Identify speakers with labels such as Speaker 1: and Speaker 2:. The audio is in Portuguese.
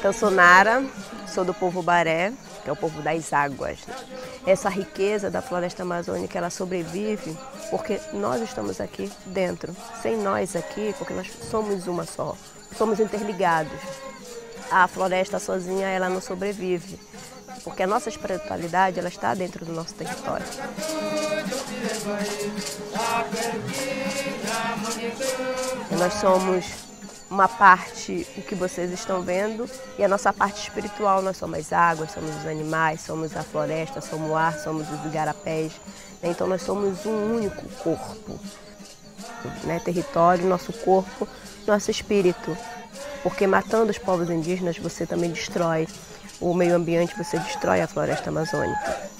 Speaker 1: Então, sou Nara, sou do povo Baré, que é o povo das águas. Essa riqueza da floresta amazônica, ela sobrevive porque nós estamos aqui dentro. Sem nós aqui, porque nós somos uma só, somos interligados. A floresta sozinha, ela não sobrevive, porque a nossa espiritualidade, ela está dentro do nosso território. E nós somos uma parte, o que vocês estão vendo, e a nossa parte espiritual, nós somos as águas, somos os animais, somos a floresta, somos o ar, somos os igarapés. Então nós somos um único corpo, né? Território, nosso corpo, nosso espírito. Porque matando os povos indígenas, você também destrói o meio ambiente, você destrói a floresta amazônica.